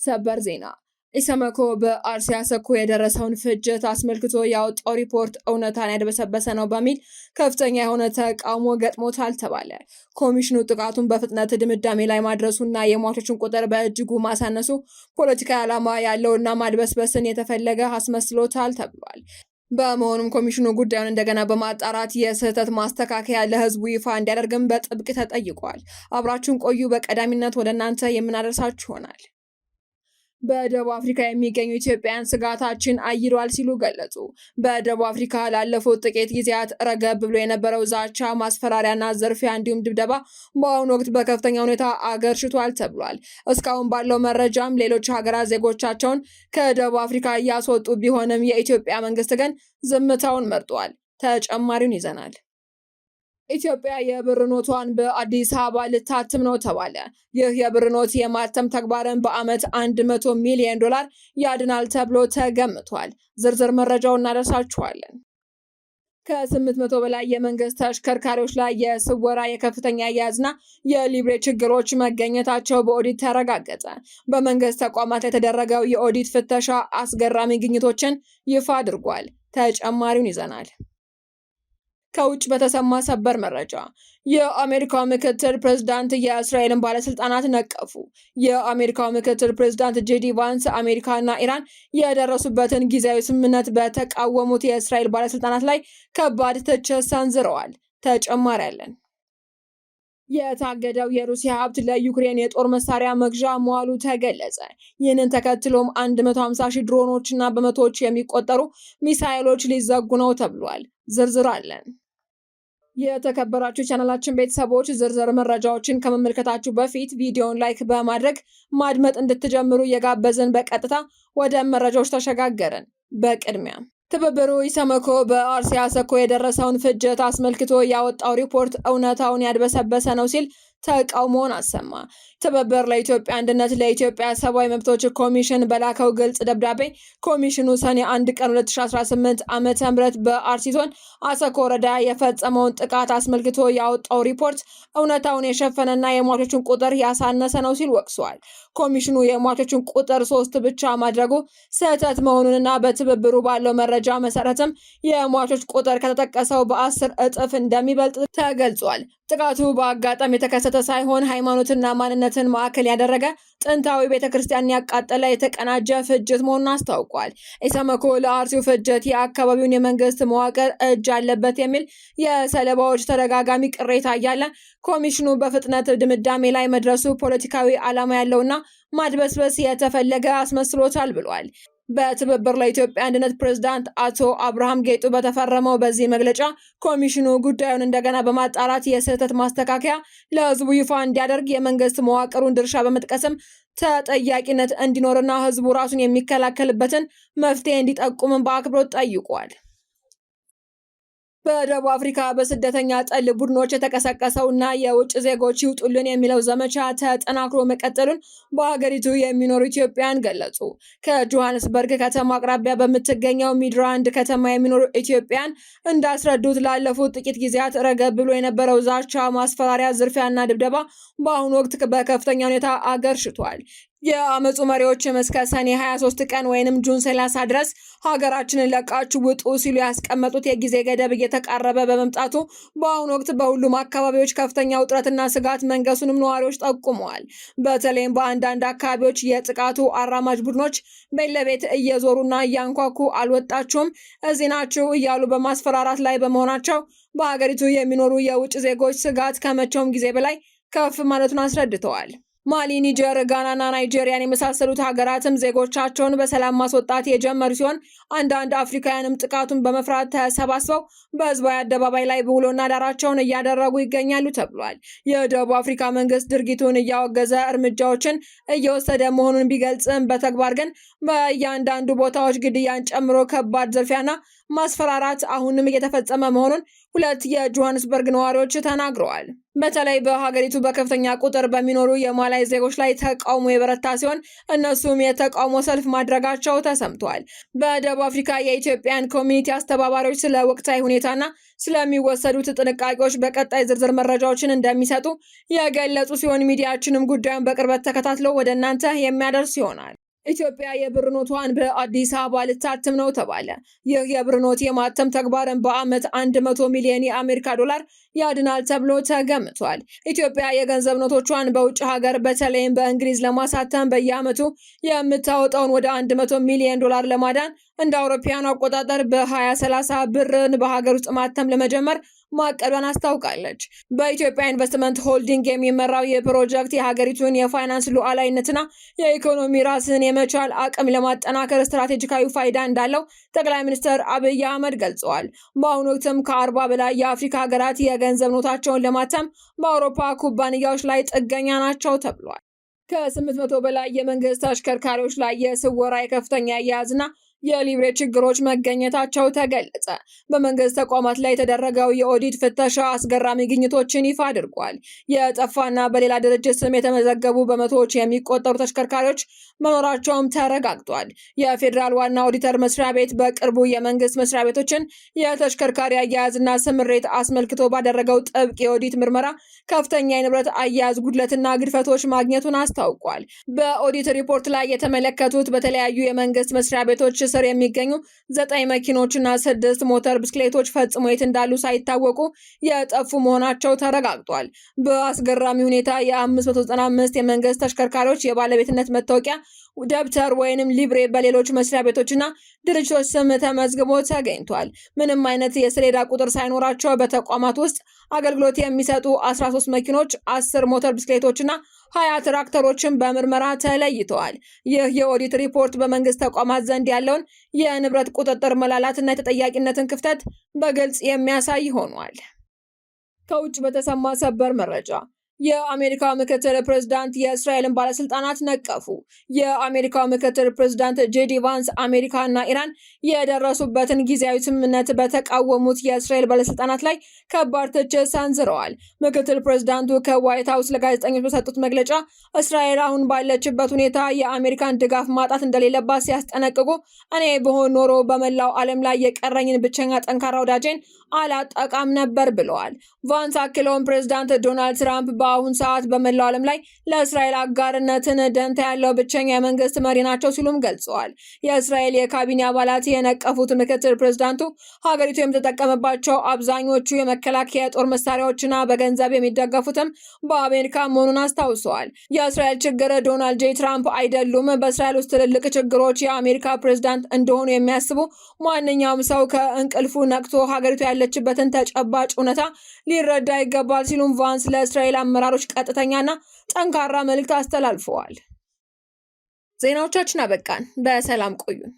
ሰበር ዜና ኢሰመኮ በአርሲ አሰኮ የደረሰውን ፍጅት አስመልክቶ ያወጣው ሪፖርት እውነታን ያድበሰበሰ ነው በሚል ከፍተኛ የሆነ ተቃውሞ ገጥሞታል ተባለ። ኮሚሽኑ ጥቃቱን በፍጥነት ድምዳሜ ላይ ማድረሱና የሟቾችን ቁጥር በእጅጉ ማሳነሱ ፖለቲካዊ ዓላማ ያለውና ማድበስበስን የተፈለገ አስመስሎታል ተብሏል። በመሆኑም ኮሚሽኑ ጉዳዩን እንደገና በማጣራት የስህተት ማስተካከያ ለህዝቡ ይፋ እንዲያደርግም በጥብቅ ተጠይቋል። አብራችሁን ቆዩ። በቀዳሚነት ወደ እናንተ የምናደርሳችሁ ይሆናል። በደቡብ አፍሪካ የሚገኙ ኢትዮጵያውያን ስጋታችን አይሏል ሲሉ ገለጹ። በደቡብ አፍሪካ ላለፉት ጥቂት ጊዜያት ረገብ ብሎ የነበረው ዛቻ፣ ማስፈራሪያና ዝርፊያ እንዲሁም ድብደባ በአሁኑ ወቅት በከፍተኛ ሁኔታ አገርሽቷል ተብሏል። እስካሁን ባለው መረጃም ሌሎች ሀገራት ዜጎቻቸውን ከደቡብ አፍሪካ እያስወጡ ቢሆንም የኢትዮጵያ መንግስት ግን ዝምታውን መርጧል። ተጨማሪውን ይዘናል። ኢትዮጵያ የብር ኖቷን በአዲስ አበባ ልታትም ነው ተባለ። ይህ የብር ኖት የማተም ተግባርን በዓመት $100 ሚሊዮን ያድናል ተብሎ ተገምቷል። ዝርዝር መረጃውን እናደርሳችኋለን። ከ800 በላይ የመንግስት ተሽከርካሪዎች ላይ የስወራ የከፍተኛ አያያዝና የሊብሬ ችግሮች መገኘታቸው በኦዲት ተረጋገጠ። በመንግስት ተቋማት ላይ የተደረገው የኦዲት ፍተሻ አስገራሚ ግኝቶችን ይፋ አድርጓል። ተጨማሪውን ይዘናል። ከውጭ በተሰማ ሰበር መረጃ የአሜሪካው ምክትል ፕሬዝዳንት የእስራኤልን ባለስልጣናት ነቀፉ። የአሜሪካው ምክትል ፕሬዝዳንት ጄዲ ቫንስ አሜሪካና ኢራን የደረሱበትን ጊዜያዊ ስምምነት በተቃወሙት የእስራኤል ባለስልጣናት ላይ ከባድ ትችት ሰንዝረዋል። ተጨማሪ አለን። የታገደው የሩሲያ ሀብት ለዩክሬን የጦር መሳሪያ መግዣ መዋሉ ተገለጸ። ይህንን ተከትሎም 150,000 ድሮኖችና በመቶዎች የሚቆጠሩ ሚሳኤሎች ሊዘጉ ነው ተብሏል። ዝርዝር አለን። የተከበራችሁ ቻናላችን ቤተሰቦች ዝርዝር መረጃዎችን ከመመልከታችሁ በፊት ቪዲዮውን ላይክ በማድረግ ማድመጥ እንድትጀምሩ እየጋበዝን በቀጥታ ወደ መረጃዎች ተሸጋገርን። በቅድሚያ ትብብሩ ኢሰመኮ በአርሲ አሰኮ የደረሰውን ፍጅት አስመልክቶ ያወጣው ሪፖርት እውነታውን ያድበሰበሰ ነው ሲል ተቃውሞውን አሰማ። ትብብር ለኢትዮጵያ አንድነት ለኢትዮጵያ ሰብአዊ መብቶች ኮሚሽን በላከው ግልጽ ደብዳቤ ኮሚሽኑ ሰኔ 1 ቀን 2018 ዓ.ም በአርሲ ዞን አሰኮ ወረዳ የፈጸመውን ጥቃት አስመልክቶ ያወጣው ሪፖርት እውነታውን የሸፈነና የሟቾችን ቁጥር ያሳነሰ ነው ሲል ወቅሷል። ኮሚሽኑ የሟቾችን ቁጥር 3 ብቻ ማድረጉ ስህተት መሆኑንና በትብብሩ ባለው መረጃ መሰረትም የሟቾች ቁጥር ከተጠቀሰው በ10 እጥፍ እንደሚበልጥ ተገልጿል። ጥቃቱ በአጋጣሚ የተከሰተ ሳይሆን ሃይማኖትና ማንነትን ማዕከል ያደረገ ጥንታዊ ቤተክርስቲያን ያቃጠለ የተቀናጀ ፍጅት መሆኑን አስታውቋል። ኢሰመኮ ለአርሲው ፍጅት የአካባቢውን የመንግስት መዋቅር እጅ አለበት የሚል የሰለባዎች ተደጋጋሚ ቅሬታ እያለ ኮሚሽኑ በፍጥነት ድምዳሜ ላይ መድረሱ ፖለቲካዊ ዓላማ ያለውና ማድበስበስ የተፈለገ አስመስሎታል ብሏል። በትብብር ለኢትዮጵያ አንድነት ፕሬዝዳንት አቶ አብርሃም ጌጡ በተፈረመው በዚህ መግለጫ ኮሚሽኑ ጉዳዩን እንደገና በማጣራት የስህተት ማስተካከያ ለህዝቡ ይፋ እንዲያደርግ የመንግስት መዋቅሩን ድርሻ በመጥቀስም ተጠያቂነት እንዲኖርና ህዝቡ ራሱን የሚከላከልበትን መፍትሄ እንዲጠቁም በአክብሮት ጠይቋል። በደቡብ አፍሪካ በስደተኛ ጠል ቡድኖች የተቀሰቀሰውና የውጭ ዜጎች ይውጡልን የሚለው ዘመቻ ተጠናክሮ መቀጠሉን በሀገሪቱ የሚኖሩ ኢትዮጵያውያን ገለጹ። ከጆሃንስበርግ ከተማ አቅራቢያ በምትገኘው ሚድራንድ ከተማ የሚኖሩ ኢትዮጵያውያን እንዳስረዱት ላለፉት ጥቂት ጊዜያት ረገብ ብሎ የነበረው ዛቻ፣ ማስፈራሪያ፣ ዝርፊያና ድብደባ በአሁኑ ወቅት በከፍተኛ ሁኔታ አገርሽቷል። የአመፁ መሪዎችም እስከ ሰኔ 23 ቀን ወይንም ጁን 30 ድረስ ሀገራችንን ለቃችሁ ውጡ ሲሉ ያስቀመጡት የጊዜ ገደብ እየተቃረበ በመምጣቱ በአሁኑ ወቅት በሁሉም አካባቢዎች ከፍተኛ ውጥረትና ስጋት መንገሱንም ነዋሪዎች ጠቁመዋል። በተለይም በአንዳንድ አካባቢዎች የጥቃቱ አራማጅ ቡድኖች ቤት ለቤት እየዞሩና እያንኳኩ አልወጣችሁም፣ እዚህ ናችሁ እያሉ በማስፈራራት ላይ በመሆናቸው በሀገሪቱ የሚኖሩ የውጭ ዜጎች ስጋት ከመቼውም ጊዜ በላይ ከፍ ማለቱን አስረድተዋል። ማሊ፣ ኒጀር፣ ጋናና ናይጄሪያን የመሳሰሉት ሀገራትም ዜጎቻቸውን በሰላም ማስወጣት የጀመሩ ሲሆን አንዳንድ አፍሪካውያንም ጥቃቱን በመፍራት ተሰባስበው በህዝባዊ አደባባይ ላይ ውሎና ዳራቸውን እያደረጉ ይገኛሉ ተብሏል። የደቡብ አፍሪካ መንግስት ድርጊቱን እያወገዘ እርምጃዎችን እየወሰደ መሆኑን ቢገልጽም በተግባር ግን በእያንዳንዱ ቦታዎች ግድያን ጨምሮ ከባድ ዝርፊያና ማስፈራራት አሁንም እየተፈጸመ መሆኑን ሁለት የጆሃንስበርግ ነዋሪዎች ተናግረዋል። በተለይ በሀገሪቱ በከፍተኛ ቁጥር በሚኖሩ የማላይ ዜጎች ላይ ተቃውሞ የበረታ ሲሆን እነሱም የተቃውሞ ሰልፍ ማድረጋቸው ተሰምቷል። በደቡብ አፍሪካ የኢትዮጵያን ኮሚኒቲ አስተባባሪዎች ስለ ወቅታዊ ሁኔታና ስለሚወሰዱት ጥንቃቄዎች በቀጣይ ዝርዝር መረጃዎችን እንደሚሰጡ የገለጹ ሲሆን ሚዲያችንም ጉዳዩን በቅርበት ተከታትሎ ወደ እናንተ የሚያደርስ ይሆናል። ኢትዮጵያ የብር ኖቷን በአዲስ አበባ ልታትም ነው ተባለ። ይህ የብር ኖት የማተም ተግባርን በዓመት 100 ሚሊዮን የአሜሪካ ዶላር ያድናል ተብሎ ተገምቷል። ኢትዮጵያ የገንዘብ ኖቶቿን በውጭ ሀገር በተለይም በእንግሊዝ ለማሳተም በየዓመቱ የምታወጣውን ወደ 100 ሚሊዮን ዶላር ለማዳን እንደ አውሮፓውያኑ አቆጣጠር በ2030 ብርን በሀገር ውስጥ ማተም ለመጀመር ማቀዷን አስታውቃለች። በኢትዮጵያ ኢንቨስትመንት ሆልዲንግ የሚመራው የፕሮጀክት የሀገሪቱን የፋይናንስ ሉዓላዊነትና የኢኮኖሚ ራስን የመቻል አቅም ለማጠናከር ስትራቴጂካዊ ፋይዳ እንዳለው ጠቅላይ ሚኒስትር አብይ አህመድ ገልጸዋል። በአሁኑ ወቅትም ከ40 በላይ የአፍሪካ ሀገራት የገንዘብ ኖታቸውን ለማተም በአውሮፓ ኩባንያዎች ላይ ጥገኛ ናቸው ተብሏል። ከ800 በላይ የመንግስት ተሽከርካሪዎች ላይ የስወራ የከፍተኛ አያያዝና የሊብሬ ችግሮች መገኘታቸው ተገለጸ። በመንግስት ተቋማት ላይ የተደረገው የኦዲት ፍተሻ አስገራሚ ግኝቶችን ይፋ አድርጓል። የጠፋና በሌላ ድርጅት ስም የተመዘገቡ በመቶዎች የሚቆጠሩ ተሽከርካሪዎች መኖራቸውም ተረጋግጧል። የፌዴራል ዋና ኦዲተር መስሪያ ቤት በቅርቡ የመንግስት መስሪያ ቤቶችን የተሽከርካሪ አያያዝና ስምሬት አስመልክቶ ባደረገው ጥብቅ የኦዲት ምርመራ ከፍተኛ የንብረት አያያዝ ጉድለትና ግድፈቶች ማግኘቱን አስታውቋል። በኦዲት ሪፖርት ላይ የተመለከቱት በተለያዩ የመንግስት መስሪያ ቤቶች ስር የሚገኙ 9 መኪኖችና 6 ሞተር ብስክሌቶች ፈጽሞ የት እንዳሉ ሳይታወቁ የጠፉ መሆናቸው ተረጋግጧል። በአስገራሚ ሁኔታ የ595 የመንግስት ተሽከርካሪዎች የባለቤትነት መታወቂያ ደብተር ወይንም ሊብሬ በሌሎች መስሪያ ቤቶችና ድርጅቶች ስም ተመዝግቦ ተገኝቷል። ምንም አይነት የሰሌዳ ቁጥር ሳይኖራቸው በተቋማት ውስጥ አገልግሎት የሚሰጡ 13 መኪኖች፣ 10 ሞተር ብስክሌቶችና 20 ትራክተሮችን በምርመራ ተለይተዋል። ይህ የኦዲት ሪፖርት በመንግስት ተቋማት ዘንድ ያለውን የንብረት ቁጥጥር መላላትና የተጠያቂነትን ክፍተት በግልጽ የሚያሳይ ሆኗል። ከውጭ በተሰማ ሰበር መረጃ የአሜሪካ ምክትል ፕሬዝዳንት የእስራኤልን ባለስልጣናት ነቀፉ። የአሜሪካው ምክትል ፕሬዝዳንት ጄዲ ቫንስ አሜሪካና ኢራን የደረሱበትን ጊዜያዊ ስምምነት በተቃወሙት የእስራኤል ባለስልጣናት ላይ ከባድ ትችት ሰንዝረዋል። ምክትል ፕሬዝዳንቱ ከዋይት ሀውስ ለጋዜጠኞች በሰጡት መግለጫ እስራኤል አሁን ባለችበት ሁኔታ የአሜሪካን ድጋፍ ማጣት እንደሌለባት ሲያስጠነቅቁ እኔ ብሆን ኖሮ በመላው ዓለም ላይ የቀረኝን ብቸኛ ጠንካራ ወዳጄን አላጠቃም ነበር ብለዋል። ቫንስ አክለውም ፕሬዝዳንት ዶናልድ ትራምፕ በአሁን ሰዓት በመላው ዓለም ላይ ለእስራኤል አጋርነትን ደንታ ያለው ብቸኛ የመንግስት መሪ ናቸው ሲሉም ገልጸዋል። የእስራኤል የካቢኔ አባላት የነቀፉት ምክትል ፕሬዝዳንቱ ሀገሪቱ የምትጠቀምባቸው አብዛኞቹ የመከላከያ ጦር መሳሪያዎችና በገንዘብ የሚደገፉትም በአሜሪካ መሆኑን አስታውሰዋል። የእስራኤል ችግር ዶናልድ ጄ ትራምፕ አይደሉም። በእስራኤል ውስጥ ትልልቅ ችግሮች የአሜሪካ ፕሬዝዳንት እንደሆኑ የሚያስቡ ማንኛውም ሰው ከእንቅልፉ ነቅቶ ሀገሪቱ ያለችበትን ተጨባጭ እውነታ ሊረዳ ይገባል ሲሉም ቫንስ ለእስራኤል አመራሮች ቀጥተኛና ጠንካራ መልእክት አስተላልፈዋል። ዜናዎቻችን አበቃን። በሰላም ቆዩን።